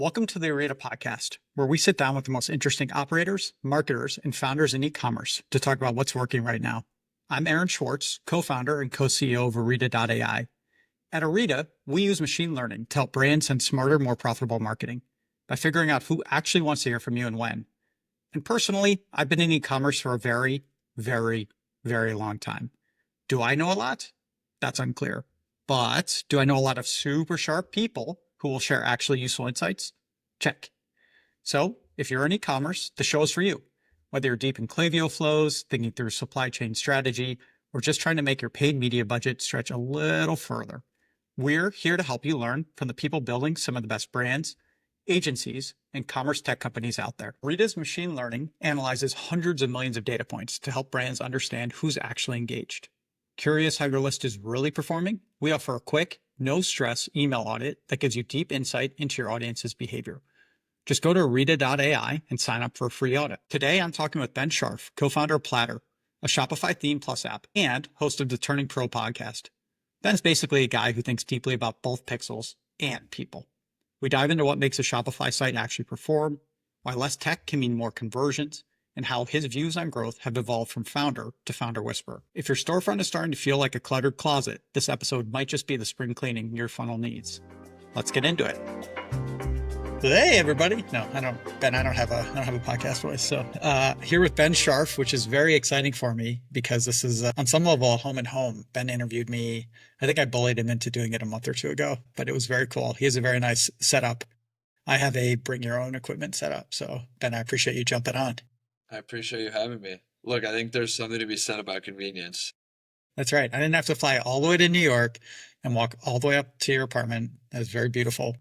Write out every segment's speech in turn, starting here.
Welcome to the Arita podcast, where we sit down with the most interesting operators, marketers, and founders in e-commerce to talk about what's working right now. I'm Aaron Schwartz, co-founder and co-CEO of Arita.ai. At Arita, we use machine learning to help brands send smarter, more profitable marketing by figuring out who actually wants to hear from you and when. And personally, I've been in e-commerce for a very, very, very long time. Do I know a lot? That's unclear. But do I know a lot of super sharp people who will share actually useful insights? Check. So if you're in e-commerce, the show is for you. Whether you're deep in Klaviyo flows, thinking through supply chain strategy, or just trying to make your paid media budget stretch a little further, we're here to help you learn from the people building some of the best brands, agencies, and commerce tech companies out there. Rita's machine learning analyzes hundreds of millions of data points to help brands understand who's actually engaged. Curious how your list is really performing? We offer a quick, no-stress email audit that gives you deep insight into your audience's behavior. Just go to Rita.ai and sign up for a free audit. Today, I'm talking with Ben Sharf, co-founder of Platter, a Shopify Theme Plus app, and host of the Turning Pro podcast. Ben's basically a guy who thinks deeply about both pixels and people. We dive into what makes a Shopify site actually perform, why less tech can mean more conversions, and how his views on growth have evolved from founder to founder whisperer. If your storefront is starting to feel like a cluttered closet, this episode might just be the spring cleaning your funnel needs. Let's get into it. Hey everybody! No, I don't have a podcast voice. So here with Ben Sharf, which is very exciting for me because this is on some level a home and home. Ben interviewed me. I think I bullied him into doing it a month or two ago, but it was very cool. He has a very nice setup. I have a bring your own equipment setup. So Ben, I appreciate you jumping on. I appreciate you having me. Look, I think there's something to be said about convenience. That's right. I didn't have to fly all the way to New York and walk all the way up to your apartment. That was very beautiful.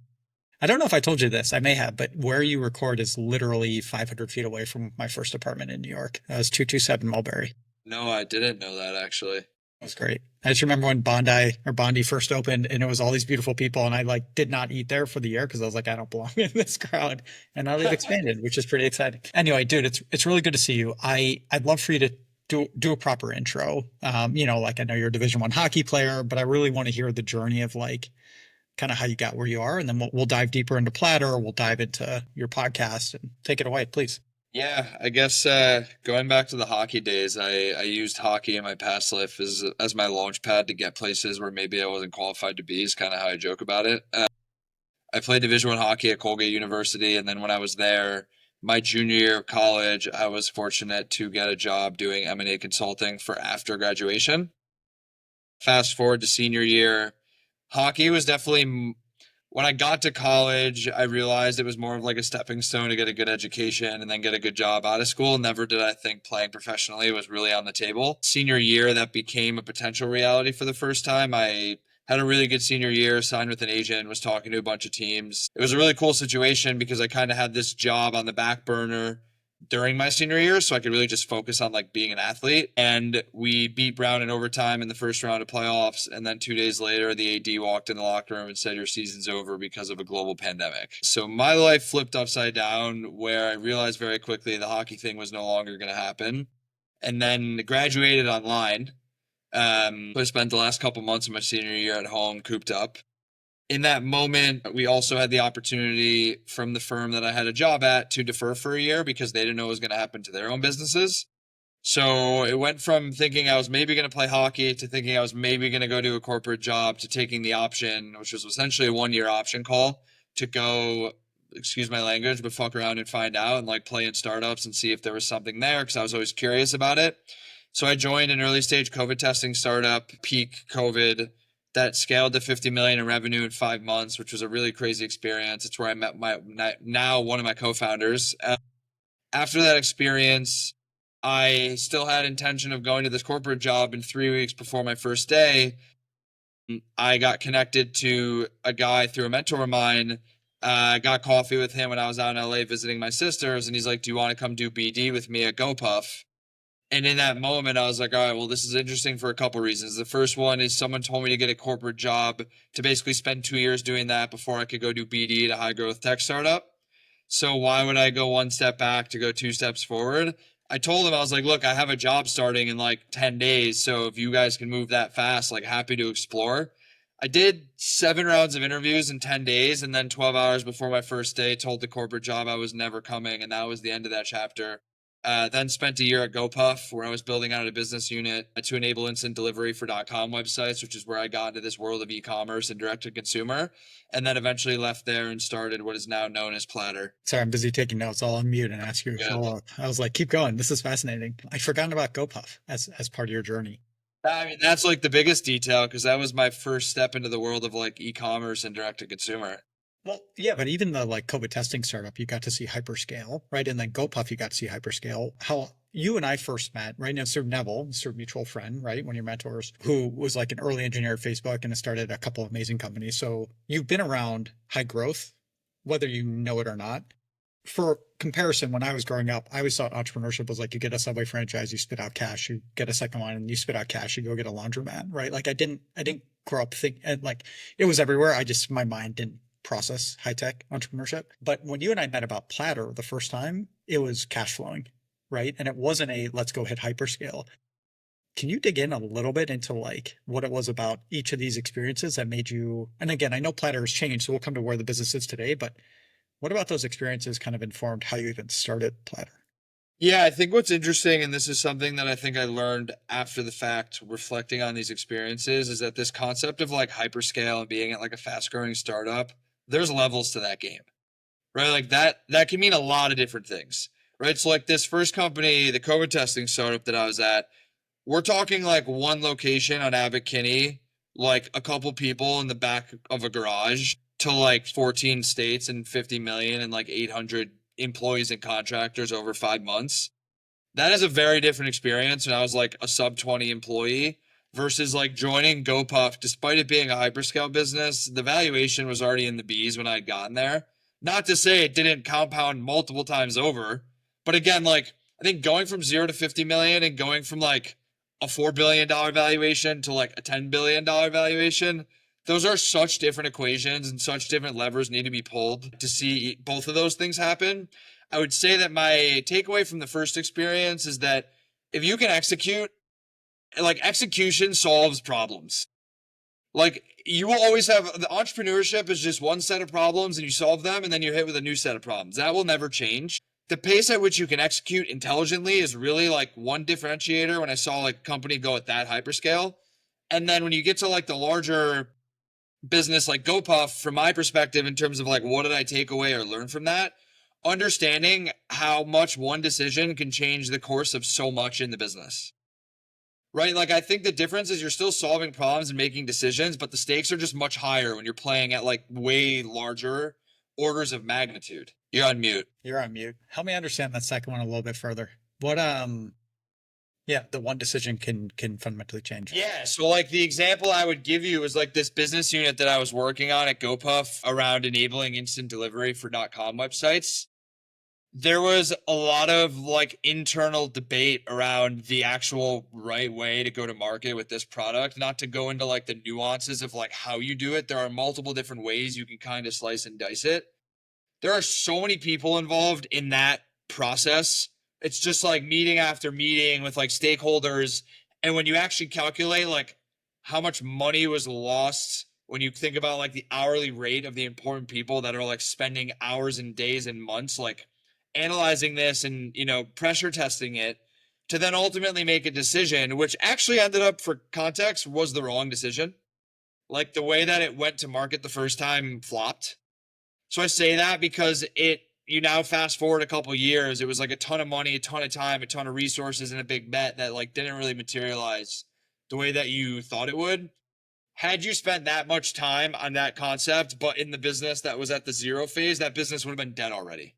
I don't know if I told you this. I may have, but where you record is literally 500 feet away from my first apartment in New York. That was 227 Mulberry. No, I didn't know that actually. It was great. I just remember when Bondi first opened and it was all these beautiful people and I did not eat there for the year because I was like, I don't belong in this crowd. And now they've expanded, which is pretty exciting. Anyway, dude, it's really good to see you. I'd love for you to do a proper intro. I know you're a Division I hockey player, but I really want to hear the journey of kind of how you got where you are. And then we'll dive deeper into Platter, or we'll dive into your podcast and take it away, please. Yeah, I guess going back to the hockey days, I used hockey in my past life as my launch pad to get places where maybe I wasn't qualified to be, is kind of how I joke about it. I played Division I hockey at Colgate University, and then when I was there, my junior year of college, I was fortunate to get a job doing M&A consulting for after graduation. Fast forward to senior year, hockey was definitely, when I got to college, I realized it was more of like a stepping stone to get a good education and then get a good job out of school. Never did I think playing professionally was really on the table. Senior year, that became a potential reality for the first time. I had a really good senior year, signed with an agent, was talking to a bunch of teams. It was a really cool situation because I kind of had this job on the back burner during my senior year, so I could really just focus on being an athlete. And we beat Brown in overtime in the first round of playoffs, and then 2 days later the AD walked in the locker room and said, your season's over because of a global pandemic. So my life flipped upside down, where I realized very quickly the hockey thing was no longer going to happen, and then graduated online. I spent the last couple months of my senior year at home cooped up. In that moment, we also had the opportunity from the firm that I had a job at to defer for a year because they didn't know what was going to happen to their own businesses. So it went from thinking I was maybe going to play hockey to thinking I was maybe going to go to a corporate job to taking the option, which was essentially a 1-year option call to go, excuse my language, but fuck around and find out and play in startups and see if there was something there, because I was always curious about it. So I joined an early stage COVID testing startup, peak COVID, that scaled to 50 million in revenue in 5 months, which was a really crazy experience. It's where I met now one of my co-founders. After that experience, I still had intention of going to this corporate job. In 3 weeks before my first day, I got connected to a guy through a mentor of mine. Got coffee with him when I was out in LA visiting my sisters, and he's like, do you want to come do BD with me at GoPuff? And in that moment, I was like, all right, well, this is interesting for a couple reasons. The first one is someone told me to get a corporate job to basically spend 2 years doing that before I could go do BD at a high growth tech startup. So why would I go 1 step back to go 2 steps forward? I told him, I was like, look, I have a job starting in 10 days. So if you guys can move that fast, happy to explore. I did 7 rounds of interviews in 10 days, and then 12 hours before my first day, told the corporate job I was never coming, and that was the end of that chapter. Then spent a year at GoPuff, where I was building out a business unit to enable instant delivery for .com websites, which is where I got into this world of e-commerce and direct-to-consumer, and then eventually left there and started what is now known as Platter. Sorry, I'm busy taking notes. I'll unmute and ask you a Good. follow-up. I was like, keep going. This is fascinating. I forgot about GoPuff as part of your journey. I mean, that's like the biggest detail because that was my first step into the world of like e-commerce and direct-to-consumer. Well, yeah, but even the like COVID testing startup, you got to see hyperscale, right? And then GoPuff, you got to see hyperscale. How you and I first met, right? Now, Sir Neville, Sir mutual friend, right? One of your mentors, who was like an early engineer at Facebook and has started a couple of amazing companies. So you've been around high growth, whether you know it or not. For comparison, when I was growing up, I always thought entrepreneurship was like you get a Subway franchise, you spit out cash, you get a second one, and you spit out cash, you go get a laundromat, right? Like I didn't grow up think and like it was everywhere. My mind didn't process high tech entrepreneurship. But when you and I met about Platter the first time, it was cash flowing, right? And it wasn't a let's go hit hyperscale. Can you dig in a little bit into like what it was about each of these experiences that made you? And again, I know Platter has changed, so we'll come to where the business is today, but what about those experiences kind of informed how you even started Platter? Yeah, I think what's interesting, and this is something that I think I learned after the fact, reflecting on these experiences, is that this concept of like hyperscale and being at like a fast growing startup, there's levels to that game, right? Like that can mean a lot of different things, right? So like this first company, the COVID testing startup that I was at, we're talking like one location on Abbot Kinney, like a couple people in the back of a garage to like 14 states and 50 million and like 800 employees and contractors over 5 months. That is a very different experience. And I was like a sub 20 employee versus like joining GoPuff, despite it being a hyperscale business, the valuation was already in the B's when I'd gotten there. Not to say it didn't compound multiple times over, but again, like I think going from 0 to 50 million and going from like a $4 billion valuation to like a $10 billion valuation, those are such different equations and such different levers need to be pulled to see both of those things happen. I would say that my takeaway from the first experience is that if you can execute, like execution solves problems. Like you will always have the entrepreneurship is just one set of problems and you solve them and then you're hit with a new set of problems. That will never change. The pace at which you can execute intelligently is really like one differentiator when I saw like company go at that hyperscale. And then when you get to like the larger business like GoPuff, from my perspective, in terms of like what did I take away or learn from that, understanding how much one decision can change the course of so much in the business. Right? Like I think the difference is you're still solving problems and making decisions, but the stakes are just much higher when you're playing at like way larger orders of magnitude. You're on mute. You're on mute. Help me understand that second one a little bit further. What yeah, the one decision can fundamentally change. Yeah. So like the example I would give you is like this business unit that I was working on at GoPuff around enabling instant delivery for .com websites. There was a lot of like internal debate around the actual right way to go to market with this product, not to go into like the nuances of like how you do it. There are multiple different ways you can kind of slice and dice it. There are so many people involved in that process. It's just like meeting after meeting with like stakeholders. And when you actually calculate like how much money was lost when you think about like the hourly rate of the important people that are like spending hours and days and months like analyzing this and pressure testing it to then ultimately make a decision, which actually ended up, for context, was the wrong decision. Like the way that it went to market the first time flopped. So I say that because you now fast forward a couple years, it was like a ton of money, a ton of time, a ton of resources, and a big bet that like didn't really materialize the way that you thought it would. Had you spent that much time on that concept, but in the business that was at the zero phase, that business would have been dead already.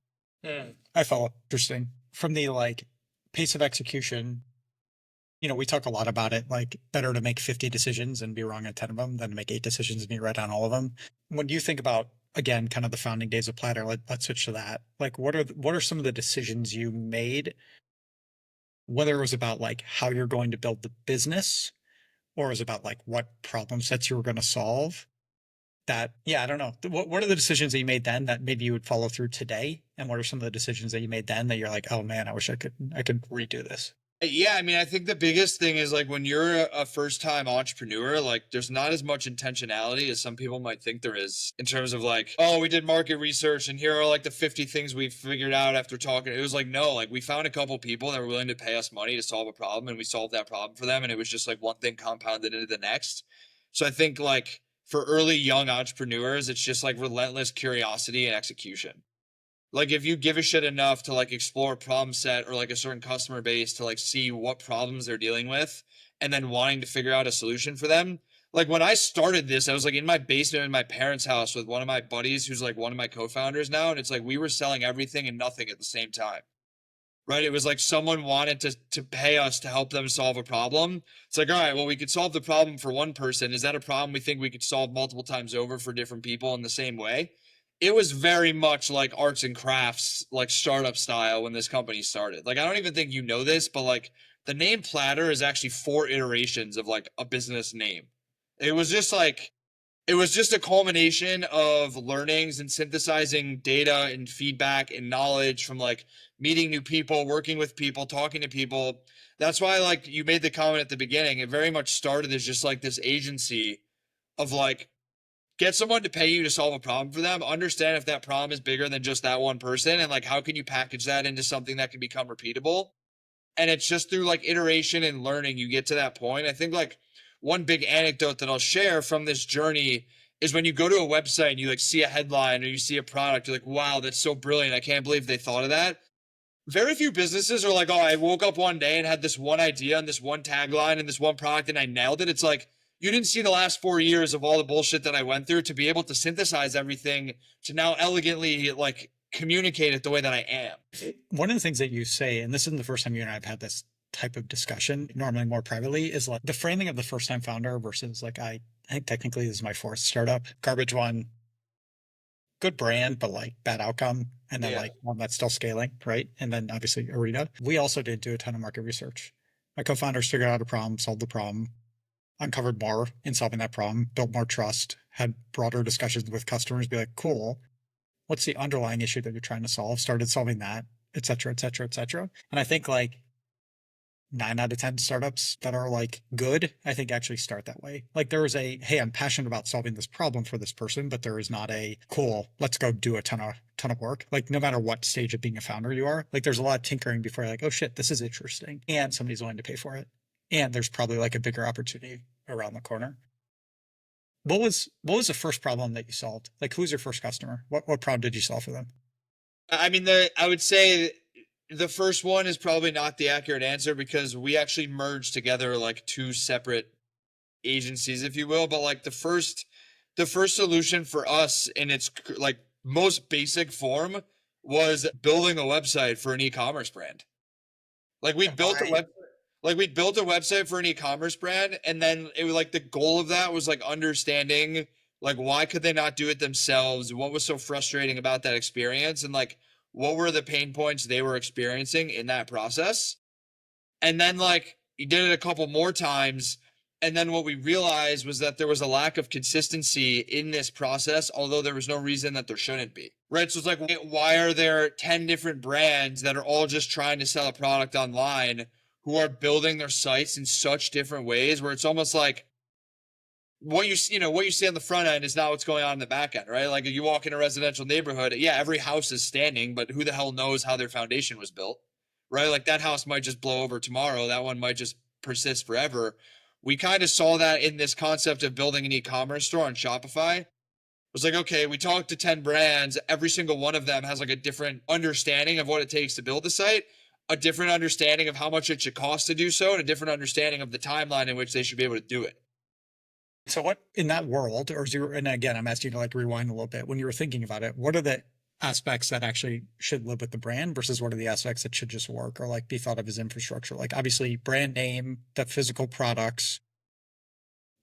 I follow. Interesting. From the like pace of execution, we talk a lot about it, like better to make 50 decisions and be wrong at 10 of them than to make 8 decisions and be right on all of them. When you think about, again, kind of the founding days of Platter, let's switch to that. Like, what are some of the decisions you made, whether it was about like how you're going to build the business or it was about like what problem sets you were going to solve? That, yeah, I don't know. What are the decisions that you made then that maybe you would follow through today? And what are some of the decisions that you made then that you're like, oh man, I wish I could redo this? Yeah, I mean, I think the biggest thing is like when you're a first-time entrepreneur, like there's not as much intentionality as some people might think there is in terms of like, oh, we did market research and here are like the 50 things we figured out after talking. It was like, no, like we found a couple people that were willing to pay us money to solve a problem and we solved that problem for them. And it was just like one thing compounded into the next. So I think like for early young entrepreneurs, it's just like relentless curiosity and execution. Like if you give a shit enough to like explore a problem set or like a certain customer base to like see what problems they're dealing with and then wanting to figure out a solution for them. Like when I started this, I was like in my basement in my parents' house with one of my buddies who's like one of my co-founders now. And it's like we were selling everything and nothing at the same time. Right. It was like someone wanted to pay us to help them solve a problem. It's like, all right, well, we could solve the problem for one person. Is that a problem we think we could solve multiple times over for different people in the same way? It was very much like arts and crafts, like startup style when this company started. Like, I don't even think you know this, but like the name Platter is actually 4 iterations of like a business name. It was just like, it was just a culmination of learnings and synthesizing data and feedback and knowledge from like meeting new people, working with people, talking to people. That's why, like, you made the comment at the beginning, it very much started as just like this agency of like, get someone to pay you to solve a problem for them, understand if that problem is bigger than just that one person, and like, how can you package that into something that can become repeatable? And it's just through like iteration and learning you get to that point. I think like one big anecdote that I'll share from this journey is when you go to a website and you like see a headline or you see a product, you're like, wow, that's so brilliant. I can't believe they thought of that. Very few businesses are like, oh, I woke up one day and had this one idea and this one tagline and this one product and I nailed it. It's like, you didn't see the last 4 years of all the bullshit that I went through to be able to synthesize everything to now elegantly like communicate it the way that I am. One of the things that you say, and this isn't the first time you and I have had this type of discussion, normally more privately, is like the framing of the first time founder versus like I think technically this is my fourth startup. Garbage one, good brand, but like bad outcome. And then Yeah. like one that's still scaling, right? And then obviously Arena. We also did do a ton of market research. My co-founders figured out a problem, solved the problem, uncovered more in solving that problem, built more trust, had broader discussions with customers, be like, cool, what's the underlying issue that you're trying to solve? Started solving that, et cetera, et cetera, et cetera. And I think like 9 out of 10 startups that are like good, I think actually start that way. Like there is a, hey, I'm passionate about solving this problem for this person, but there is not a cool, let's go do a ton of work. Like no matter what stage of being a founder you are, like there's a lot of tinkering before you're like, oh shit, this is interesting. And somebody's willing to pay for it. And there's probably like a bigger opportunity around the corner. What was the first problem that you solved? Like who's your first customer? What problem did you solve for them? I mean, I would say the first one is probably not the accurate answer because we actually merged together like two separate agencies, if you will. But like the first solution for us in its like most basic form was building a website for an e-commerce brand. Like we built a Why? web, like we built a website for an e-commerce brand, and then it was like the goal of that was like understanding like why could they not do it themselves? What was so frustrating about that experience? And like what were the pain points they were experiencing in that process? And then like he did it a couple more times. And then what we realized was that there was a lack of consistency in this process, although there was no reason that there shouldn't be. Right. So it's like, why are there 10 different brands that are all just trying to sell a product online who are building their sites in such different ways where it's almost like what what you see on the front end is not what's going on in the back end, right? Like you walk in a residential neighborhood, yeah, every house is standing, but who the hell knows how their foundation was built, right? Like that house might just blow over tomorrow. That one might just persist forever. We kind of saw that in this concept of building an e-commerce store on Shopify. It was like, okay, we talked to 10 brands. Every single one of them has like a different understanding of what it takes to build the site, a different understanding of how much it should cost to do so, and a different understanding of the timeline in which they should be able to do it. So what in that world, or zero, and again, I'm asking you to like rewind a little bit. When you were thinking about it, what are the aspects that actually should live with the brand versus what are the aspects that should just work or like be thought of as infrastructure? Like obviously brand name, the physical products,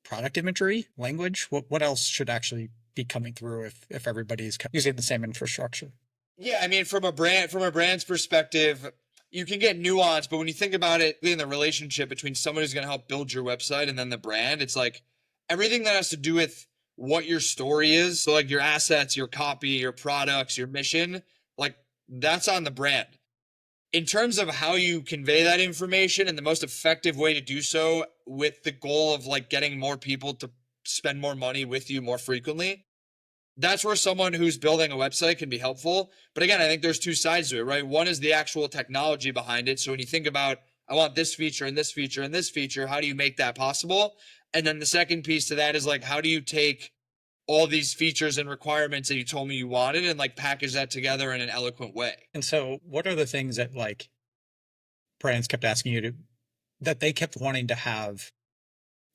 product imagery, language. What else should actually be coming through if everybody's using the same infrastructure? Yeah, I mean, from a brand's perspective, you can get nuance, but when you think about it in the relationship between someone who's going to help build your website and then the brand, it's like everything that has to do with what your story is. So like your assets, your copy, your products, your mission, like that's on the brand. in terms of how you convey that information and the most effective way to do so with the goal of like getting more people to spend more money with you more frequently, that's where someone who's building a website can be helpful. But again, I think there's two sides to it, right? One is the actual technology behind it. So when you think about, I want this feature and this feature and this feature, how do you make that possible? And then the second piece to that is like, how do you take all these features and requirements that you told me you wanted and like package that together in an eloquent way? And so what are the things that like brands kept asking you to, that they kept wanting to have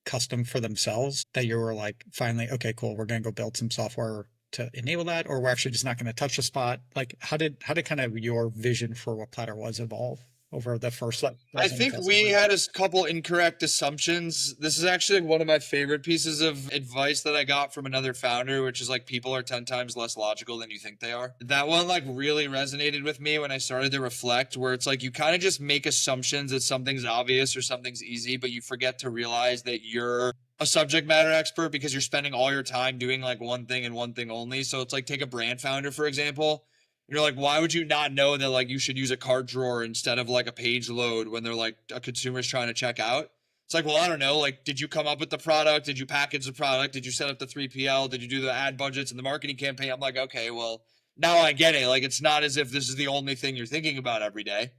custom for themselves, that you were like, finally, okay, cool, we're going to go build some software to enable that, or we're actually just not going to touch the spot? Like, how did kind of your vision for what Platter was evolve over the first like I dozen think we customers? had a couple incorrect assumptions. This is actually one of my favorite pieces of advice that I got from another founder, which is like people are 10 times less logical than you think they are. That one like really resonated with me when I started to reflect, where it's like you kind of just make assumptions that something's obvious or something's easy, but you forget to realize that you're a subject matter expert because you're spending all your time doing like one thing and one thing only. So it's like, take a brand founder, for example. You're like, why would you not know that like you should use a cart drawer instead of like a page load when they're like a consumer's trying to check out? It's like, well, I don't know. Like, did you come up with the product? Did you package the product? Did you set up the 3PL? Did you do the ad budgets and the marketing campaign? I'm like, okay, well, now I get it. Like, it's not as if this is the only thing you're thinking about every day.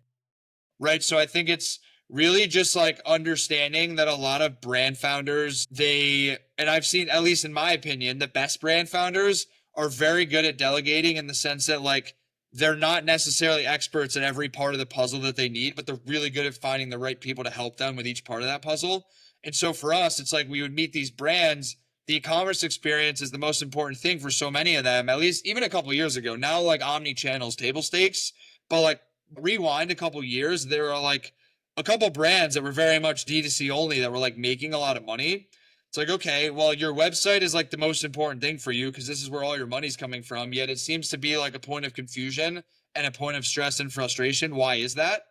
Right. So I think it's really just like understanding that a lot of brand founders, and I've seen, at least in my opinion, the best brand founders are very good at delegating, in the sense that like they're not necessarily experts in every part of the puzzle that they need, but they're really good at finding the right people to help them with each part of that puzzle. And so for us, it's like we would meet these brands. The e-commerce experience is the most important thing for so many of them, at least even a couple of years ago. Now, like omni-channel is table stakes, but like rewind a couple years, there are like a couple brands that were very much D2C only that were like making a lot of money. It's like, okay, well, your website is like the most important thing for you because this is where all your money's coming from. Yet it seems to be like a point of confusion and a point of stress and frustration. Why is that?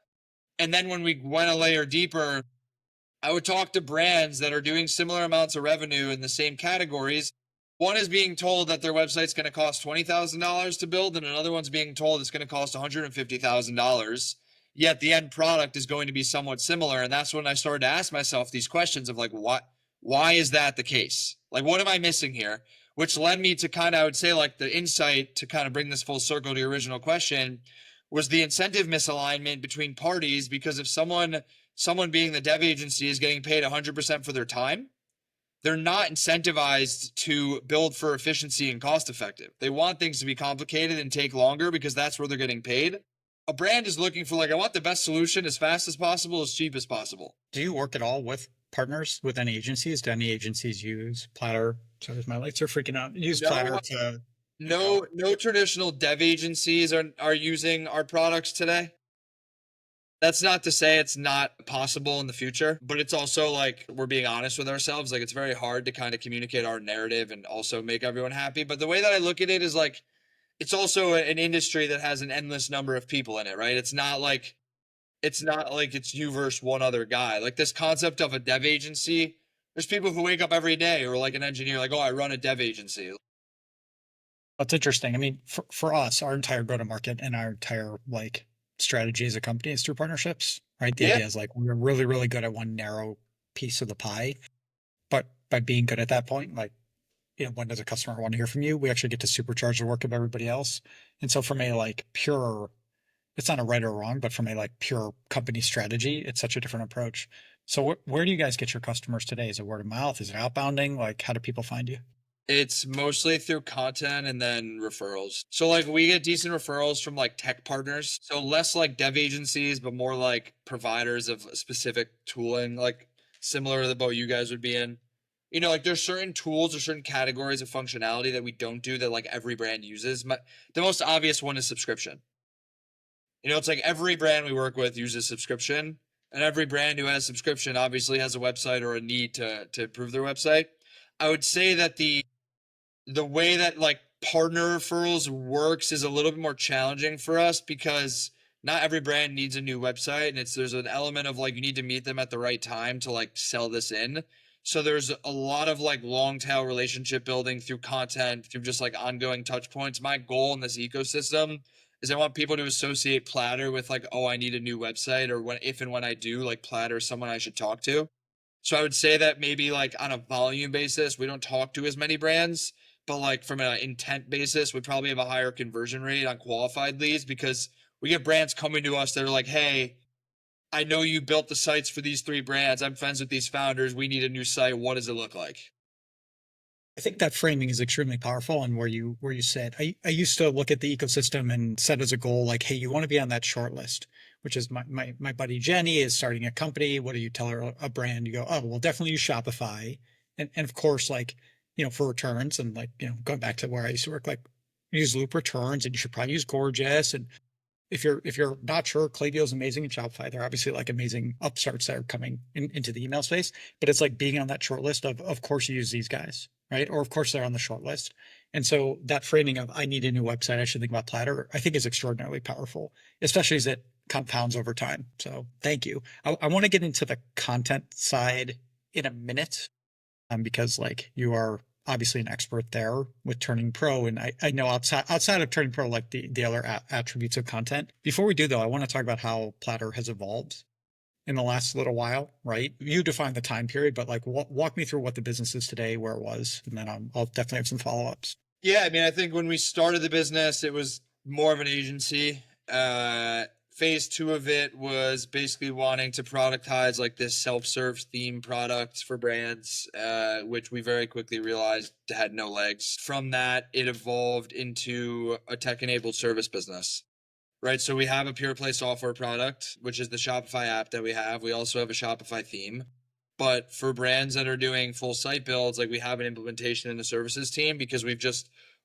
And then when we went a layer deeper, I would talk to brands that are doing similar amounts of revenue in the same categories. One is being told that their website's going to cost $20,000 to build, and another one's being told it's going to cost $150,000. Yet the end product is going to be somewhat similar. And that's when I started to ask myself these questions of like, why is that the case? Like, what am I missing here? Which led me to kind of, I would say, like the insight to kind of bring this full circle to your original question was the incentive misalignment between parties. Because if someone being the dev agency is getting paid 100% for their time, they're not incentivized to build for efficiency and cost effective. They want things to be complicated and take longer because that's where they're getting paid. A brand is looking for like, I want the best solution as fast as possible, as cheap as possible. Do you work at all with partners, with any agencies? Do any agencies use Platter? Sorry, my lights are freaking out. Use Platter to No traditional dev agencies are using our products today. That's not to say it's not possible in the future, but it's also like we're being honest with ourselves. Like, it's very hard to kind of communicate our narrative and also make everyone happy. But the way that I look at it is like, it's also an industry that has an endless number of people in it, right? It's not like it's you versus one other guy. Like, this concept of a dev agency, there's people who wake up every day, or like an engineer, like, oh, I run a dev agency. That's interesting. I mean, for us, our entire go-to-market and our entire like strategy as a company is through partnerships, right? The Yeah. idea is like we're really, really good at one narrow piece of the pie, but by being good at that point, like, when does a customer want to hear from you? We actually get to supercharge the work of everybody else. And so from a like pure, it's not a right or wrong, but from a like pure company strategy, it's such a different approach. So where do you guys get your customers today? Is it word of mouth? Is it outbounding? Like, how do people find you? It's mostly through content and then referrals. So like we get decent referrals from like tech partners. So less like dev agencies, but more like providers of specific tooling, like similar to the boat you guys would be in. Like there's certain tools or certain categories of functionality that we don't do that like every brand uses. The most obvious one is subscription. It's like every brand we work with uses subscription, and every brand who has subscription obviously has a website or a need to improve their website. I would say that the way that like partner referrals works is a little bit more challenging for us because not every brand needs a new website, and there's an element of like you need to meet them at the right time to like sell this in. So there's a lot of like long tail relationship building through content, through just like ongoing touch points. My goal in this ecosystem is I want people to associate Platter with like, oh, I need a new website, or when if and when I do, like Platter is someone I should talk to. So I would say that maybe like on a volume basis, we don't talk to as many brands, but like from an intent basis, we probably have a higher conversion rate on qualified leads because we get brands coming to us that are like, hey, I know you built the sites for these 3 brands. I'm friends with these founders. We need a new site. What does it look like? I think that framing is extremely powerful and where you said I used to look at the ecosystem and set as a goal like, hey, you want to be on that short list, which is my buddy Jenny is starting a company. What do you tell her a brand? You go, oh, well, definitely use Shopify. And of course, like, for returns and like, going back to where I used to work, like use Loop returns and you should probably use Gorgeous. And if you're not sure, Klaviyo is amazing in Shopify. They're obviously like amazing upstarts that are coming into the email space, but it's like being on that short list of course you use these guys, right? Or of course they're on the short list. And so that framing of I need a new website, I should think about Platter, I think is extraordinarily powerful, especially as it compounds over time. So thank you. I want to get into the content side in a minute, because like you are obviously an expert there with Turning Pro. And I know outside of Turning Pro, like the other attributes of content. Before we do though, I want to talk about how Platter has evolved in the last little while, right? You define the time period, but like walk me through what the business is today, where it was, and then I'll definitely have some follow-ups. Yeah, I mean, I think when we started the business, it was more of an agency. Phase 2 of it was basically wanting to productize like this self-serve theme product for brands, which we very quickly realized had no legs. From that, it evolved into a tech-enabled service business. Right. So we have a pure play software product, which is the Shopify app that we have. We also have a Shopify theme. But for brands that are doing full site builds, like we have an implementation and a services team because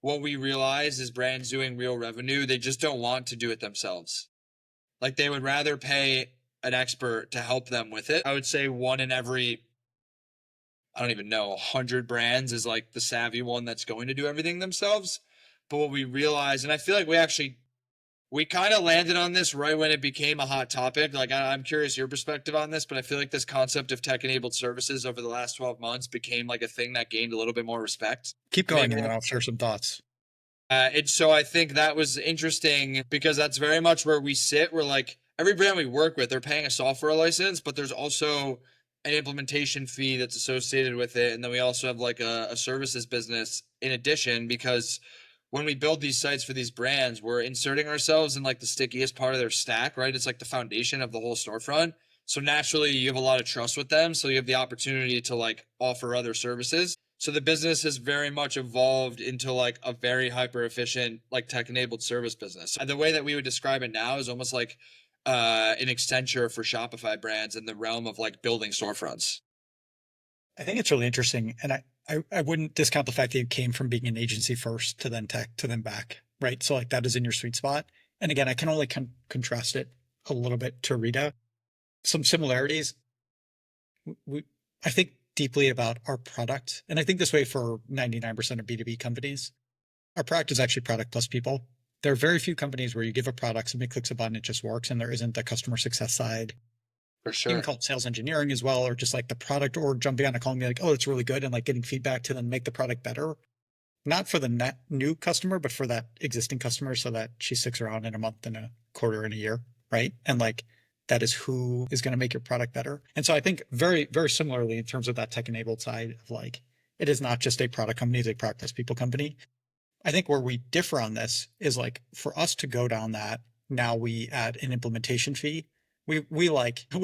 what we realize is brands doing real revenue, they just don't want to do it themselves. Like they would rather pay an expert to help them with it. I would say one in every, I don't even know, 100 brands is like the savvy one that's going to do everything themselves. But what we realize, and I feel like we kind of landed on this right when it became a hot topic. Like, I'm curious your perspective on this, but I feel like this concept of tech-enabled services over the last 12 months became like a thing that gained a little bit more respect. Keep going, and then I'll share some thoughts. And so I think that was interesting because that's very much where we sit. We're like, every brand we work with, they're paying a software license, but there's also an implementation fee that's associated with it. And then we also have like a services business in addition, because when we build these sites for these brands, we're inserting ourselves in like the stickiest part of their stack, right? It's like the foundation of the whole storefront. So naturally you have a lot of trust with them. So you have the opportunity to like offer other services. So the business has very much evolved into like a very hyper efficient, like tech enabled service business. And the way that we would describe it now is almost like an Accenture for Shopify brands in the realm of like building storefronts. I think it's really interesting. And I wouldn't discount the fact that you came from being an agency first to then tech to then back, right? So like that is in your sweet spot. And again, I can only contrast it a little bit to Rita. Some similarities. I think deeply about our product. And I think this way for 99% of B2B companies. Our product is actually product plus people. There are very few companies where you give a product, somebody clicks a button, it just works, and there isn't the customer success side. For You sure. can call it sales engineering as well, or just like the product or jumping on and calling me like, oh, it's really good, and like getting feedback to then make the product better. Not for the net new customer, but for that existing customer so that she sticks around in a month and a quarter and a year, right? And like that is who is going to make your product better. And so I think very, very similarly in terms of that tech enabled side of like, it is not just a product company, it's a product plus people company. I think where we differ on this is like for us to go down that, now we add an implementation fee. We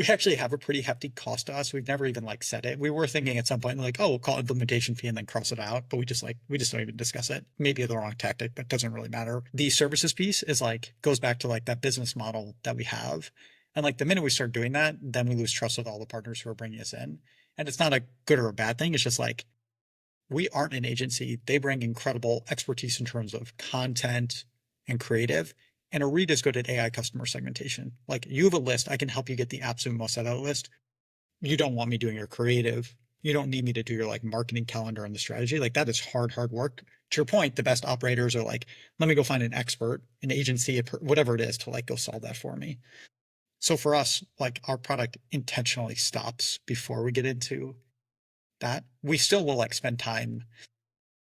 actually have a pretty hefty cost to us. We've never even like said it. We were thinking at some point like, oh, we'll call implementation fee and then cross it out, but we just don't even discuss it. Maybe the wrong tactic, but it doesn't really matter. The services piece is like goes back to like that business model that we have. And like the minute we start doing that, then we lose trust with all the partners who are bringing us in. And it's not a good or a bad thing. It's just like we aren't an agency. They bring incredible expertise in terms of content and creative. And Areed is good at AI customer segmentation. Like you have a list, I can help you get the absolute most out of that list. You don't want me doing your creative. You don't need me to do your like marketing calendar and the strategy. Like that is hard work. To your point, the best operators are like, let me go find an expert, an agency, whatever it is to like go solve that for me. So for us, like our product intentionally stops before we get into that. We still will like spend time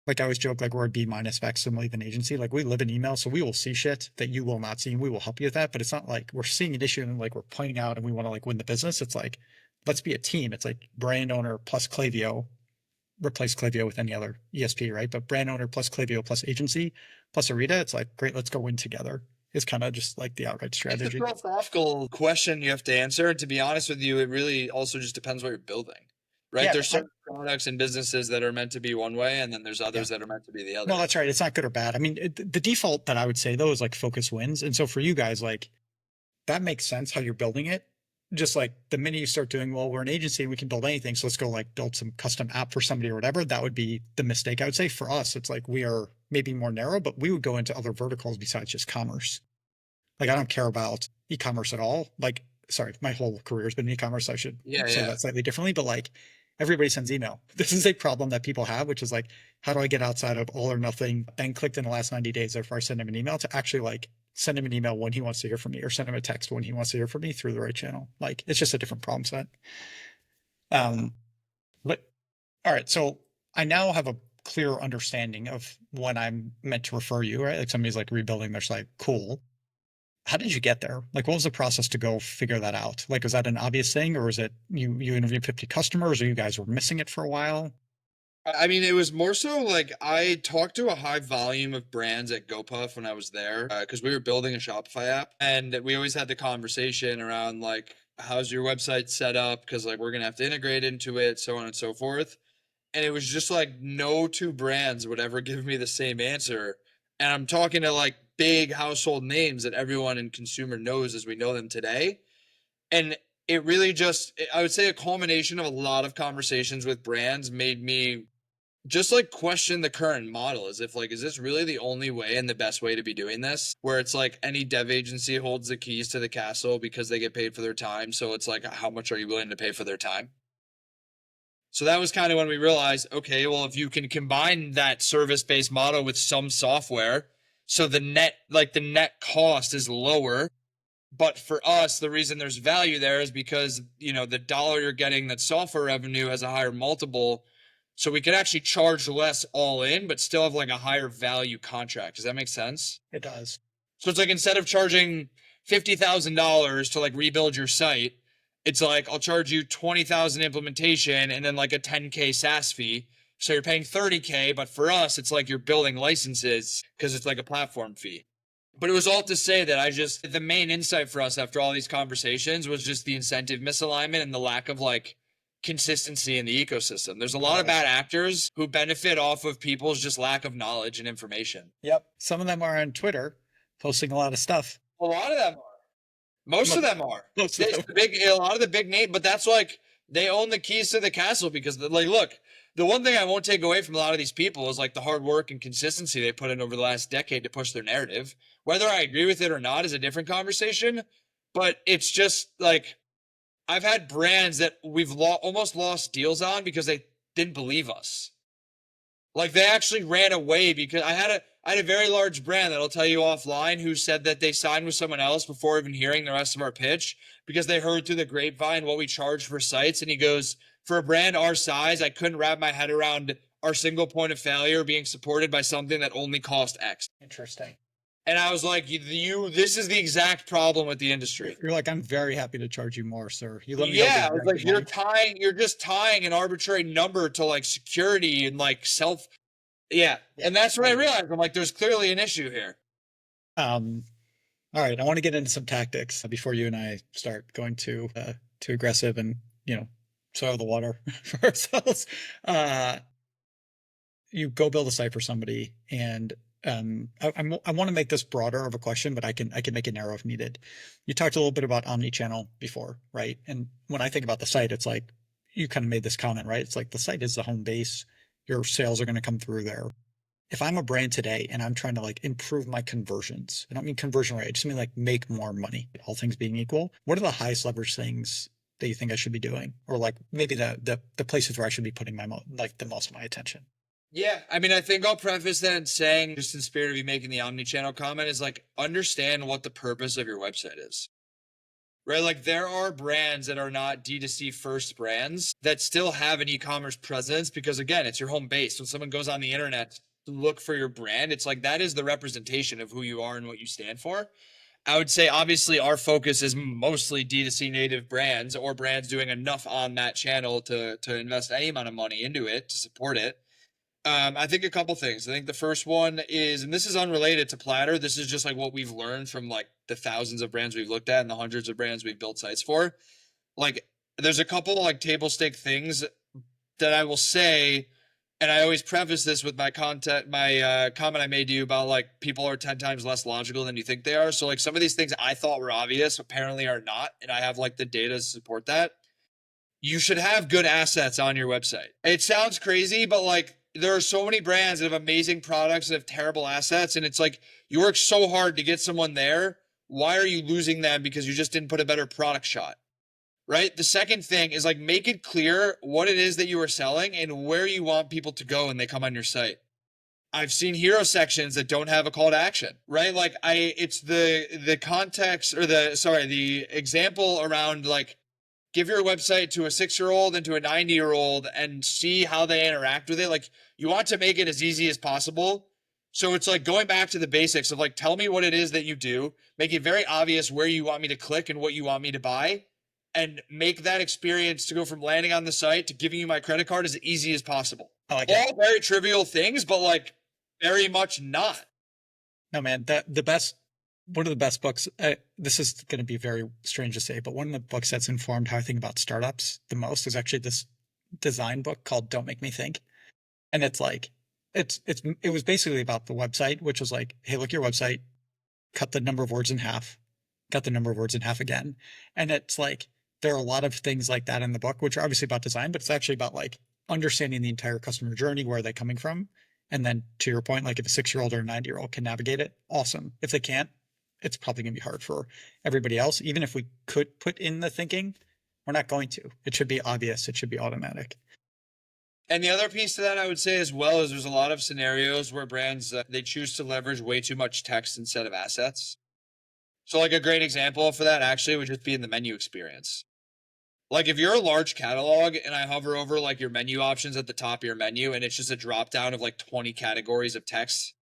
Like I always joke, like we're a B minus facsimile of an agency. Like we live in email, so we will see shit that you will not see, and we will help you with that. But it's not like we're seeing an issue and like we're pointing out and we want to like win the business. It's like, let's be a team. It's like brand owner plus Klaviyo, replace Klaviyo with any other ESP, right? But brand owner plus Klaviyo plus agency plus Arita, it's like, great, let's go win together. It's kind of just like the outright It's a strategy. philosophical question you have to answer. And to be honest with you, it really also just depends what you're building, right? Yeah, There's certain products and businesses that are meant to be one way, and then there's yeah. others that are meant to be the No, other. that's right. It's not good or bad. I mean, the default that I would say though is like focus wins. And so for you guys, like that makes sense how you're building it. Just like the minute you start doing, well, we're an agency, we can build anything. So let's go like build some custom app for somebody or whatever. That would be the mistake. I would say for us, it's like we are maybe more narrow, but we would go into other verticals besides just commerce. Like I don't care about e-commerce at all. Like, sorry, my whole career has been e-commerce. I should say that slightly differently, but like everybody sends email. This is a problem that people have, which is like, how do I get outside of all or nothing and clicked in the last 90 days before I send him an email to actually like send him an email when he wants to hear from me or send him a text when he wants to hear from me through the right channel. Like it's just a different problem set. But all right. So I now have a clear understanding of when I'm meant to refer you, right? Like somebody's like rebuilding their site. Cool. How did you get there? Like, what was the process to go figure that out? Like, was that an obvious thing, or was it you interviewed 50 customers, or you guys were missing it for a while? I mean, it was more so like I talked to a high volume of brands at GoPuff when I was there because we were building a Shopify app, and we always had the conversation around like, how's your website set up? Because like we're gonna have to integrate into it, so on and so forth. And it was just like no two brands would ever give me the same answer. And I'm talking to like big household names that everyone in consumer knows as we know them today. And it really just, I would say a culmination of a lot of conversations with brands made me just like question the current model as if like, is this really the only way and the best way to be doing this? Where it's like any dev agency holds the keys to the castle because they get paid for their time. So it's like, how much are you willing to pay for their time? So that was kind of when we realized, okay, well, if you can combine that service-based model with some software, so the net cost is lower. But for us, the reason there's value there is because, the dollar you're getting that software revenue has a higher multiple. So we could actually charge less all in, but still have like a higher value contract. Does that make sense? It does. So it's like instead of charging $50,000 to like rebuild your site, it's like I'll charge you 20,000 implementation and then like a 10K SaaS fee. So you're paying 30K, but for us, it's like you're building licenses because it's like a platform fee. But it was all to say that the main insight for us after all these conversations was just the incentive misalignment and the lack of like consistency in the ecosystem. There's a lot of bad actors who benefit off of people's just lack of knowledge and information. Yep. Some of them are on Twitter posting a lot of stuff. A lot of them are. Most of them are. Most of them. A lot of the big name, but that's like they own the keys to the castle because, like, look, the one thing I won't take away from a lot of these people is like the hard work and consistency they put in over the last decade to push their narrative. Whether I agree with it or not is a different conversation, but it's just like I've had brands that we've almost lost deals on because they didn't believe us. Like they actually ran away because I had a very large brand that I'll tell you offline who said that they signed with someone else before even hearing the rest of our pitch because they heard through the grapevine what we charge for sites. And he goes, for a brand our size, I couldn't wrap my head around our single point of failure being supported by something that only cost X. Interesting. And I was like, this is the exact problem with the industry. You're like, I'm very happy to charge you more, sir. You let me Yeah, I was like, you're just tying an arbitrary number to like security and like self. Yeah. And that's what I realized. I'm like, there's clearly an issue here. All right. I want to get into some tactics before you and I start going too aggressive and, soil the water for ourselves. You go build a site for somebody and I want to make this broader of a question, but I can make it narrow if needed. You talked a little bit about omni-channel before, right? And when I think about the site, it's like you kind of made this comment, right? It's like the site is the home base. Your sales are going to come through there. If I'm a brand today and I'm trying to like improve my conversions, I don't mean conversion rate, I just mean like make more money, all things being equal. What are the highest leverage things that you think I should be doing? Or like maybe the places where I should be putting the most of my attention? Yeah, I mean, I think I'll preface that in saying, just in spirit of you making the omni-channel comment, is like understand what the purpose of your website is. right? Like there are brands that are not D2C first brands that still have an e-commerce presence because again, it's your home base. When someone goes on the internet to look for your brand, it's like that is the representation of who you are and what you stand for. I would say obviously our focus is mostly D2C native brands or brands doing enough on that channel to invest any amount of money into it to support it. I think a couple things. I think the first one is, and this is unrelated to Platter. This is just like what we've learned from like the thousands of brands we've looked at and the hundreds of brands we've built sites for. Like, there's a couple like table stake things that I will say, and I always preface this with my content, my comment I made to you about like people are 10 times less logical than you think they are. So like some of these things I thought were obvious apparently are not, and I have like the data to support that. You should have good assets on your website. It sounds crazy, but like there are so many brands that have amazing products that have terrible assets. And it's like you work so hard to get someone there. Why are you losing them because you just didn't put a better product shot? Right. The second thing is like make it clear what it is that you are selling and where you want people to go when they come on your site. I've seen hero sections that don't have a call to action, right? Like it's the context or the example around like give your website to a 6-year-old and to a 90-year-old and see how they interact with it. Like you want to make it as easy as possible. So it's like going back to the basics of like, tell me what it is that you do, make it very obvious where you want me to click and what you want me to buy, and make that experience to go from landing on the site to giving you my credit card as easy as possible. I like All very trivial things, but like very much not. No, man, the best, one of the best books, this is going to be very strange to say, but one of the books that's informed how I think about startups the most is actually this design book called Don't Make Me Think. And it's like, it was basically about the website, which was like, hey, look at your website, cut the number of words in half, cut the number of words in half again. And it's like, there are a lot of things like that in the book, which are obviously about design, but it's actually about like understanding the entire customer journey, where are they coming from? And then to your point, like if a 6-year-old or a 90-year-old can navigate it, awesome. If they can't, it's probably going to be hard for everybody else. Even if we could put in the thinking, we're not going to. It should be obvious. It should be automatic. And the other piece to that I would say as well is there's a lot of scenarios where brands they choose to leverage way too much text instead of assets. So like a great example for that actually would just be in the menu experience. Like if you're a large catalog and I hover over like your menu options at the top of your menu and it's just a drop down of like 20 categories of text,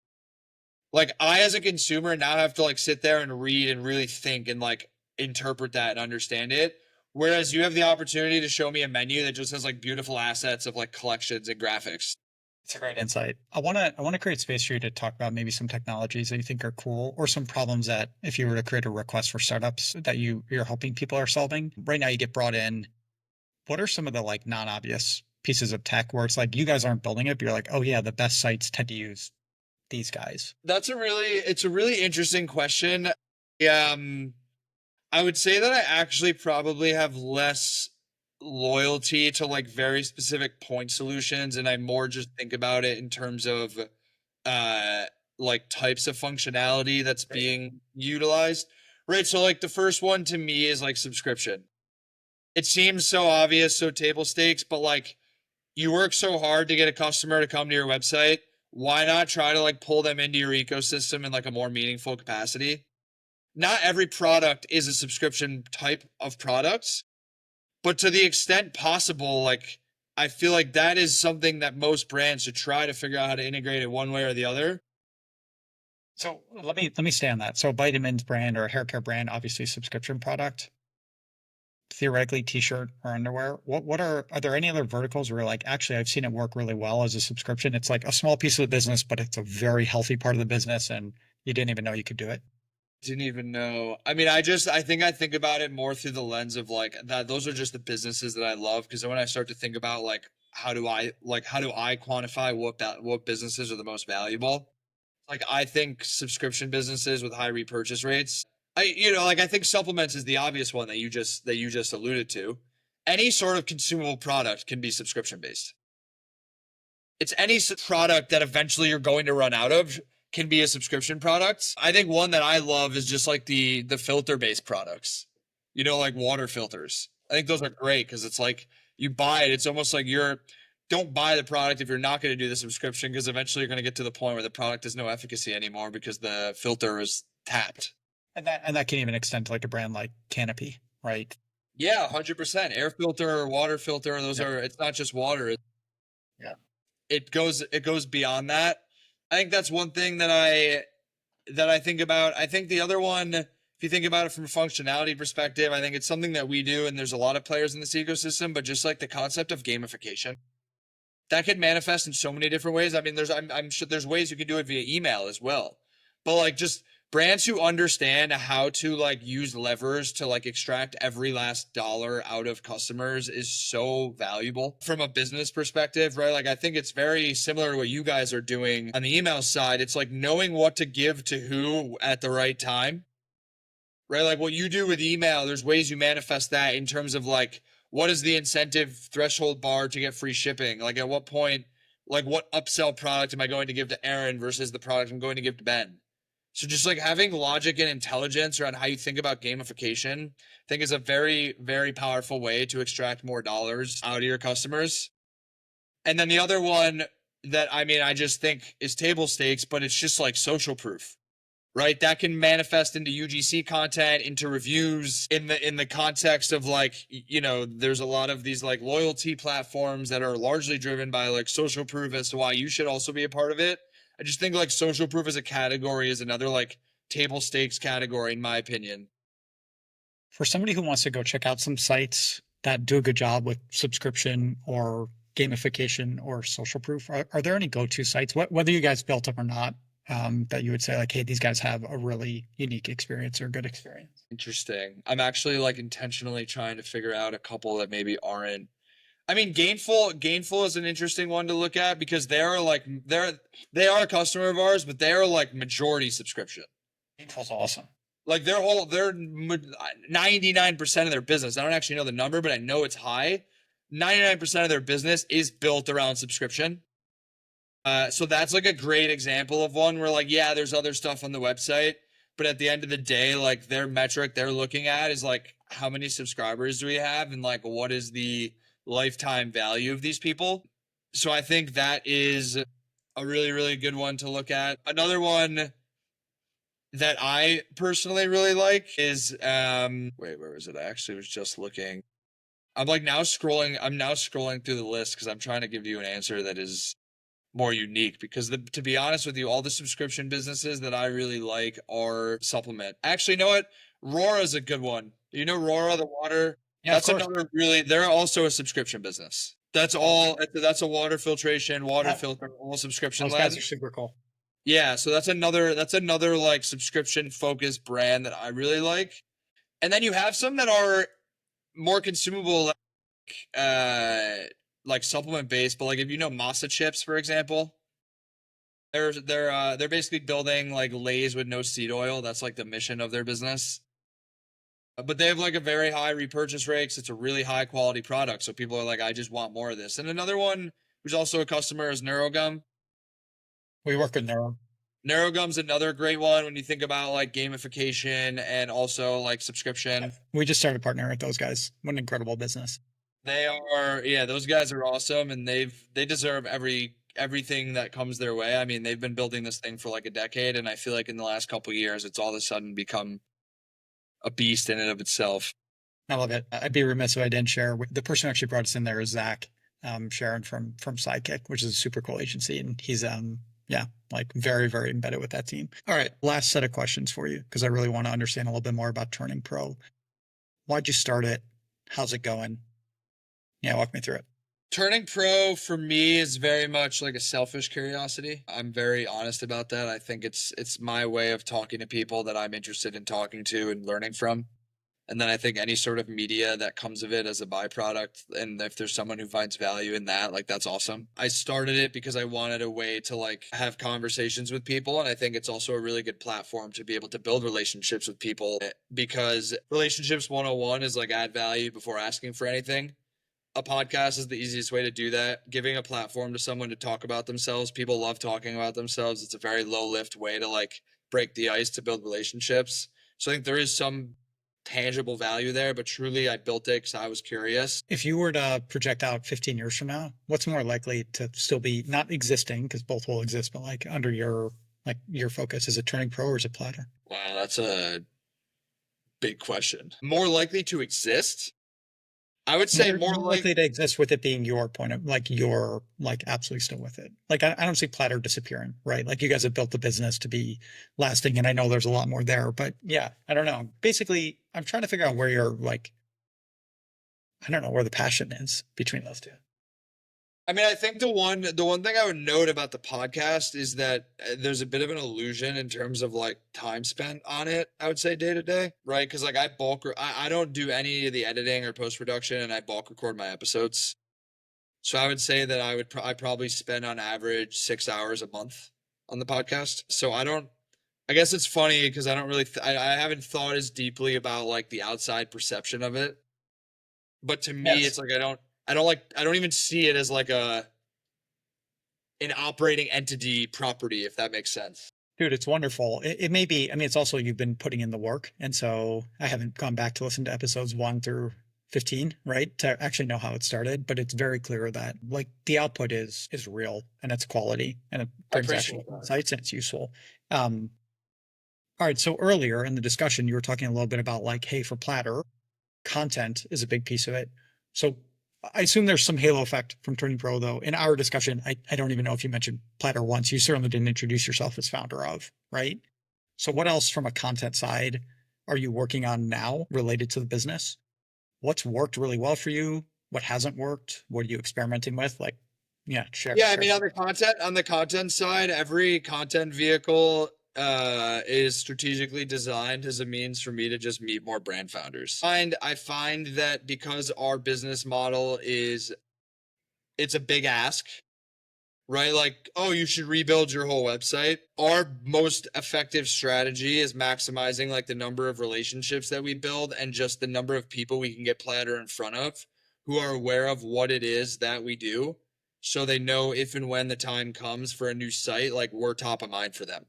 like I as a consumer now have to like sit there and read and really think and like interpret that and understand it. Whereas you have the opportunity to show me a menu that just has like beautiful assets of like collections and graphics. It's a great insight. I want to create space for you to talk about maybe some technologies that you think are cool, or some problems that if you were to create a request for startups that you're hoping people are solving. Right now you get brought in. What are some of the like non-obvious pieces of tech where it's like you guys aren't building it, but you're like, oh yeah, the best sites tend to use these guys? It's a really interesting question. I would say that I actually probably have less loyalty to like very specific point solutions, and I more just think about it in terms of uh like types of functionality that's being utilized. Right. So like the first one to me is like subscription. It seems so obvious, so table stakes, but like you work so hard to get a customer to come to your website. Why not try to like pull them into your ecosystem in like a more meaningful capacity? Not every product is a subscription type of products, but to the extent possible, like I feel like that is something that most brands should try to figure out how to integrate it one way or the other. So let me stay on that. So vitamins brand or a hair care brand, obviously subscription product. Theoretically, t-shirt or underwear. What are there any other verticals where like actually I've seen it work really well as a subscription? It's like a small piece of the business, but it's a very healthy part of the business, and you didn't even know you could do it. Didn't even know. I mean, I think about it more through the lens of like that. Those are just the businesses that I love. Because when I start to think about like how do I quantify what businesses are the most valuable? Like I think subscription businesses with high repurchase rates. Like I think supplements is the obvious one that you just alluded to. Any sort of consumable product can be subscription based. It's any product that eventually you're going to run out of can be a subscription product. I think one that I love is just like the filter based products, like water filters. I think those are great because it's like you buy it. It's almost like don't buy the product if you're not going to do the subscription, because eventually you're going to get to the point where the product has no efficacy anymore because the filter is tapped. And that can even extend to like a brand like Canopy. right? Yeah, 100%. Air filter or water filter, those Yep. are, it's not just water. Yeah. It goes beyond that. I think that's one thing that I think about. I think the other one, if you think about it from a functionality perspective, I think it's something that we do, and there's a lot of players in this ecosystem, but just like the concept of gamification. That could manifest in so many different ways. I mean, I'm sure there's ways you can do it via email as well. But like just brands who understand how to like use levers to like extract every last dollar out of customers is so valuable from a business perspective, right? Like I think it's very similar to what you guys are doing on the email side. It's like knowing what to give to who at the right time, right? Like what you do with email, there's ways you manifest that in terms of like, what is the incentive threshold bar to get free shipping? Like at what point, like what upsell product am I going to give to Aaron versus the product I'm going to give to Ben? So just like having logic and intelligence around how you think about gamification, I think is a very, very powerful way to extract more dollars out of your customers. And then the other one that I mean, I just think is table stakes, but it's just like social proof, right? That can manifest into UGC content, into reviews, in the context of like, there's a lot of these like loyalty platforms that are largely driven by like social proof as to why you should also be a part of it. I just think like social proof as a category is another like table stakes category in my opinion. For somebody who wants to go check out some sites that do a good job with subscription or gamification or social proof, are there any go-to sites, whether you guys built them or not, that you would say like, hey, these guys have a really unique experience or good experience? Interesting. I'm actually like intentionally trying to figure out a couple that maybe aren't. I mean, Gainful is an interesting one to look at because they are a customer of ours, but they are like majority subscription. Gainful's awesome. Like they're 99% of their business. I don't actually know the number, but I know it's high. 99% of their business is built around subscription. So that's like a great example of one where like, yeah, there's other stuff on the website, but at the end of the day, like their metric they're looking at is like how many subscribers do we have and like what is the lifetime value of these people. So I think that is a really, really good one to look at. Another one that I personally really like is wait, where was it? I actually was just looking. I'm now scrolling through the list because I'm trying to give you an answer that is more unique because to be honest with you, all the subscription businesses that I really like are supplement. Actually, you know what? Rora is a good one. You know Rora, the water? Yeah, of That's course. another really, they're also a subscription business. That's all, that's a water filtration, water Yeah, filter, all subscription those guys led. are super cool. Yeah, so that's another like subscription focused brand that I really like. And then you have some that are more consumable, uh like supplement based, but like if you know masa chips, for example, they're basically building like Lay's with no seed oil. That's like the mission of their business. But they have like a very high repurchase rates. It's a really high quality product. So people are like, I just want more of this. And another one who's also a customer is Neurogum. We work with Neuro. Neurogum's another great one when you think about like gamification and also like subscription. We just started partnering with those guys. What an incredible business. They are, yeah, those guys are awesome and they deserve everything that comes their way. I mean, they've been building this thing for like a decade and I feel like in the last couple of years it's all of a sudden become a beast in and of itself. I love it. I'd be remiss if I didn't share. The person who actually brought us in there is Zach Sharon from Sidekick, which is a super cool agency, and he's yeah, like very very embedded with that team. All right, last set of questions for you because I really want to understand a little bit more about Turning Pro. Why'd you start it? How's it going? Yeah, walk me through it. Turning pro for me is very much like a selfish curiosity. I'm very honest about that. I think it's my way of talking to people that I'm interested in talking to and learning from. And then I think any sort of media that comes of it as a byproduct, and if there's someone who finds value in that, like that's awesome. I started it because I wanted a way to like have conversations with people. And I think it's also a really good platform to be able to build relationships with people because relationships 101 is like add value before asking for anything. A podcast is the easiest way to do that. Giving a platform to someone to talk about themselves. People love talking about themselves. It's a very low lift way to like break the ice to build relationships. So I think there is some tangible value there, but truly I built it because I was curious. If you were to project out 15 years from now, what's more likely to still be not existing because both will exist, but like under your focus? Is it Turning Pro or is it Platter? Wow, that's a big question. More likely to exist? I would say more More like likely to exist with it being your point of like you're like absolutely still with it. Like I don't see Platter disappearing, right? Like you guys have built the business to be lasting, and I know there's a lot more there, but yeah, I don't know. Basically, I'm trying to figure out where you're like, I don't know where the passion is between those two. I mean, I think the one thing I would note about the podcast is that there's a bit of an illusion in terms of like time spent on it. I would say day to day, right? Because like I don't do any of the editing or post production, and I bulk record my episodes. So I would say that I probably spend on average 6 hours a month on the podcast. So I don't. I guess it's funny because I don't really. I haven't thought as deeply about like the outside perception of it. But to me, Yes. it's like I don't even see it as like an operating entity property, if that makes sense. Dude, it's wonderful. It may be, I mean, it's also you've been putting in the work. And so I haven't gone back to listen to episodes 1 through 15, right? To actually know how it started. But it's very clear that like the output is real and it's quality and it I brings appreciate actual that. insights and it's useful. Um, all right. So earlier in the discussion, you were talking a little bit about like, hey, for Platter, content is a big piece of it. So I assume there's some halo effect from turning pro, though. In our discussion, I don't even know if you mentioned Platter once. You certainly didn't introduce yourself as founder of, right? So what else from a content side are you working on now related to the business? What's worked really well for you? What hasn't worked? What are you experimenting with? Like, yeah, Yeah, I share mean some. on the content side, every content vehicle is strategically designed as a means for me to just meet more brand founders. And I find that because our business model is it's a big ask, right? Like, oh, you should rebuild your whole website. Our most effective strategy is maximizing like the number of relationships that we build and just the number of people we can get Platter in front of who are aware of what it is that we do. So they know if and when the time comes for a new site, like we're top of mind for them.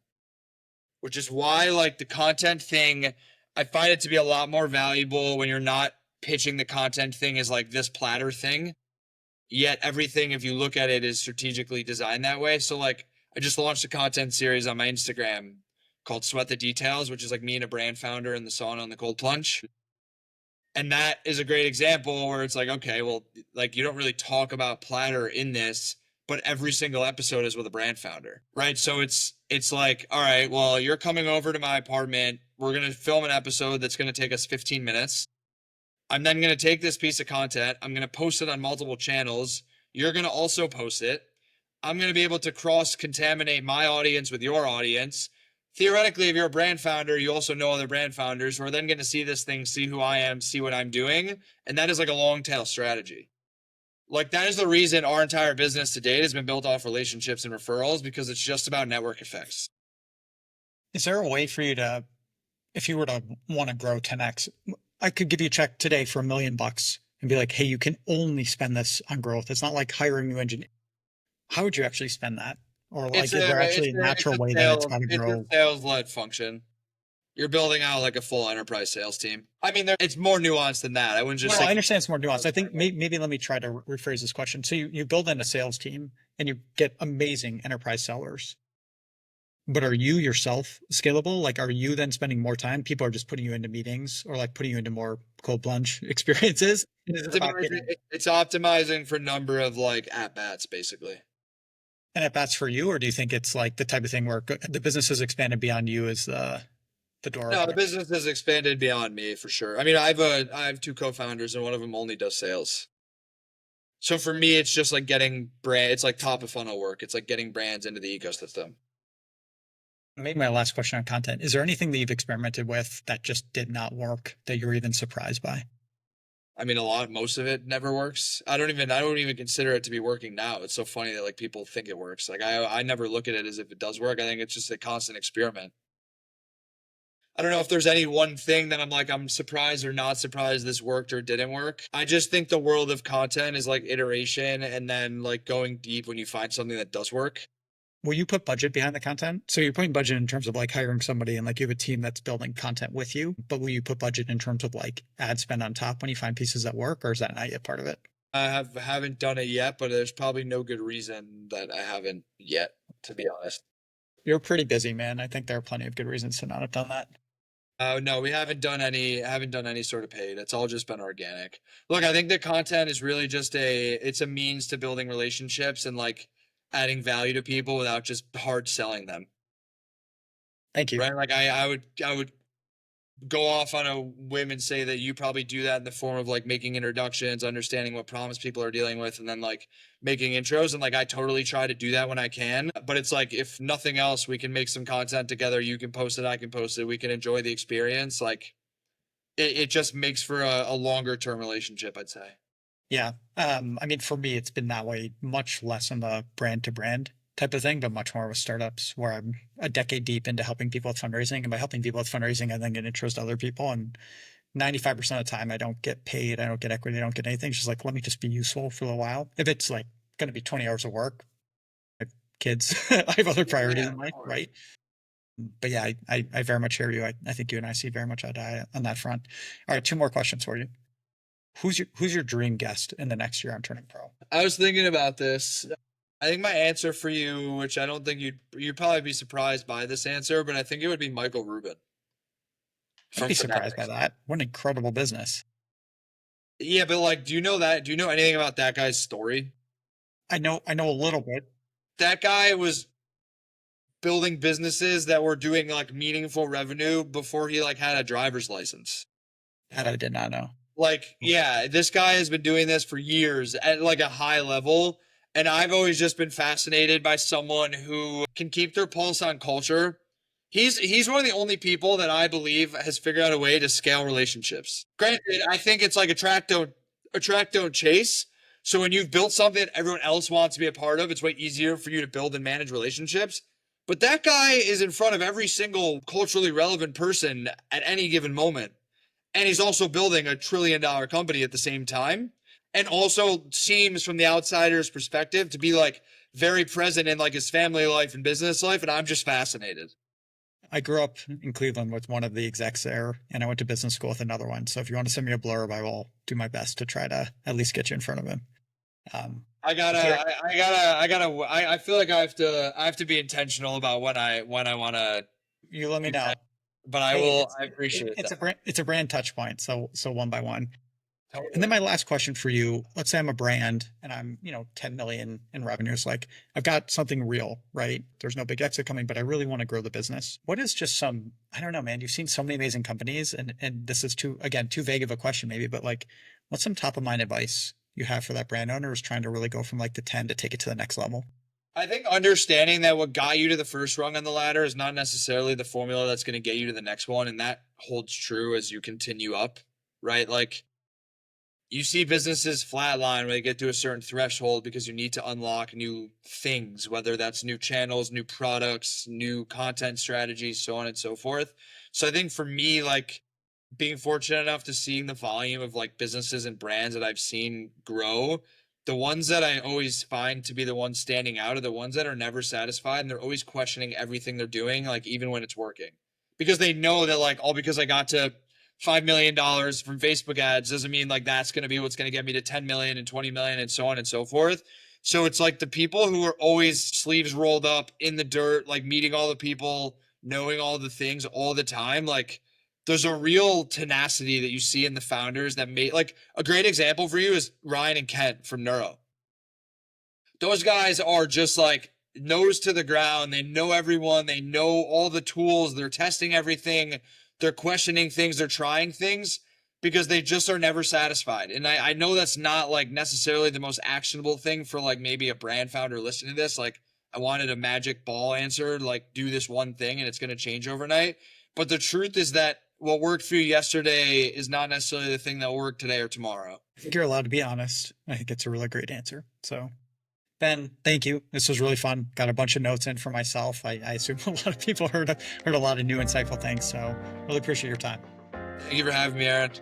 Which is why like the content thing, I find it to be a lot more valuable when you're not pitching the content thing as like this Platter thing. Yet everything, if you look at it, is strategically designed that way. So like I just launched a content series on my Instagram called Sweat the Details, which is like me and a brand founder in the sauna and the cold plunge. And that is a great example where it's like, okay, well, like you don't really talk about Platter in this, but every single episode is with a brand founder, right? So it's like, all right, well, you're coming over to my apartment. We're gonna film an episode that's gonna take us 15 minutes. I'm then going to take this piece of content, I'm going to post it on multiple channels. You're going to also post it. I'm going to be able to cross contaminate my audience with your audience. Theoretically, if you're a brand founder, you also know other brand founders who are then going to see this thing, see who I am, see what I'm doing. And that is like a long tail strategy. Like, that is the reason our entire business to date has been built off relationships and referrals because it's just about network effects. Is there a way for you to, if you were to want to grow 10x, I could give you a check today for $1 million and be like, hey, you can only spend this on growth. It's not like hiring new engineers. How would you actually spend that? Or like, is there actually a natural way that it's got to It's a grow? sales led function. You're building out like a full enterprise sales team. I mean, it's more nuanced than that. I wouldn't just Well, say. I understand it's more nuanced. I think maybe let me try to rephrase this question. So you build in a sales team and you get amazing enterprise sellers. But are you yourself scalable? Like, are you then spending more time? People are just putting you into meetings or like putting you into more cold plunge experiences. And is it about getting It's optimizing for number of like at bats, basically. and at bats for you, or do you think it's like the type of thing where the business has expanded beyond you as the door No, the opener? business has expanded beyond me for sure. I mean, I have two co-founders, and one of them only does sales. So for me, it's just like getting brand. It's like top of funnel work. It's like getting brands into the ecosystem. Maybe my last question on content. Is there anything that you've experimented with that just did not work that you're even surprised by? I mean, most of it never works. I don't even consider it to be working now. It's so funny that like people think it works. Like I never look at it as if it does work. I think it's just a constant experiment. I don't know if there's any one thing that I'm like, I'm surprised or not surprised this worked or didn't work. I just think the world of content is like iteration and then like going deep when you find something that does work. Will you put budget behind the content? So you're putting budget in terms of like hiring somebody and like you have a team that's building content with you, but will you put budget in terms of like ad spend on top when you find pieces that work, or is that not yet part of it? Haven't done it yet, but there's probably no good reason that I haven't yet, to be honest. You're pretty busy, man. I think there are plenty of good reasons to not have done that. No, we haven't done any sort of paid. It's all just been organic. Look, I think the content is really just it's a means to building relationships and like adding value to people without just hard selling them. Thank you. Right? Like I would go off on a whim and say that you probably do that in the form of like making introductions, understanding what problems people are dealing with, and then like making intros. And like I totally try to do that when I can. But it's like if nothing else, we can make some content together. You can post it, I can post it. We can enjoy the experience. Like it just makes for a longer term relationship, I'd say. Yeah. I mean, for me, it's been that way, much less in the brand to brand type of thing, but much more with startups where I'm a decade deep into helping people with fundraising. And by helping people with fundraising, I then get intros to other people. And 95% of the time, I don't get paid. I don't get equity. I don't get anything. It's just like, let me just be useful for a little while. If it's like going to be 20 hours of work, I have kids, I have other priorities Yeah, in of life, course. right? But yeah, I very much hear you. I think you and I see very much eye to eye on that front. All right, two more questions for you. Who's your dream guest in the next year on Turning Pro? I was thinking about this. I think my answer for you, which I don't think you'd probably be surprised by this answer, but I think it would be Michael Rubin I'd from be surprised by Fanatics. that. What an incredible business. Yeah, but like, do you know that? Do you know anything about that guy's story? I know a little bit. That guy was building businesses that were doing like meaningful revenue before he like had a driver's license. That I did not know. Like, yeah, this guy has been doing this for years at like a high level. And I've always just been fascinated by someone who can keep their pulse on culture. He's one of the only people that I believe has figured out a way to scale relationships. Granted, I think it's like attract don't chase. So when you've built something that everyone else wants to be a part of, it's way easier for you to build and manage relationships. But that guy is in front of every single culturally relevant person at any given moment, and he's also building $1 trillion company at the same time, and also seems from the outsider's perspective to be like very present in like his family life and business life, and I'm just fascinated. I grew up in Cleveland with one of the execs there, and I went to business school with another one. So if you want to send me a blurb, I will do my best to try to at least get you in front of him. Um, I gotta, Derek, I feel like I have to be intentional about when I want to you let me do know. that, but I Hey, will. it's I it, appreciate it's that. a brand touch point. So one by one. And then Totally. my last question for you, let's say I'm a brand and I'm, 10 million in revenues. Like I've got something real, right? There's no big exit coming, but I really want to grow the business. What is just I don't know, man, you've seen so many amazing companies and this is too vague of a question maybe, but like what's some top of mind advice you have for that brand owner who's trying to really go from like the 10 to take it to the next level? I think understanding that what got you to the first rung on the ladder is not necessarily the formula that's going to get you to the next one, and that holds true as you continue up, right? Like you see businesses flatline when they get to a certain threshold because you need to unlock new things, whether that's new channels, new products, new content strategies, so on and so forth. So I think for me, like being fortunate enough to seeing the volume of like businesses and brands that I've seen grow, the ones that I always find to be the ones standing out are the ones that are never satisfied and they're always questioning everything they're doing, like even when it's working. Because they know that like all because I got to $5 million from Facebook ads doesn't mean like that's going to be what's going to get me to 10 million and 20 million and so on and so forth. So it's like the people who are always sleeves rolled up in the dirt, like meeting all the people, knowing all the things all the time. Like there's a real tenacity that you see in the founders that made like a great example for you is Ryan and Kent from Neuro. Those guys are just like nose to the ground. They know everyone. They know all the tools. They're testing everything. They're questioning things. They're trying things because they just are never satisfied. And I know that's not like necessarily the most actionable thing for like maybe a brand founder listening to this. Like I wanted a magic ball answer, like do this one thing and it's going to change overnight. But the truth is that what worked for you yesterday is not necessarily the thing that will work today or tomorrow. I think you're allowed to be honest. I think it's a really great answer. So Ben, thank you. This was really fun. Got a bunch of notes in for myself. I assume a lot of people heard a lot of new insightful things. So really appreciate your time. Thank you for having me, Aaron.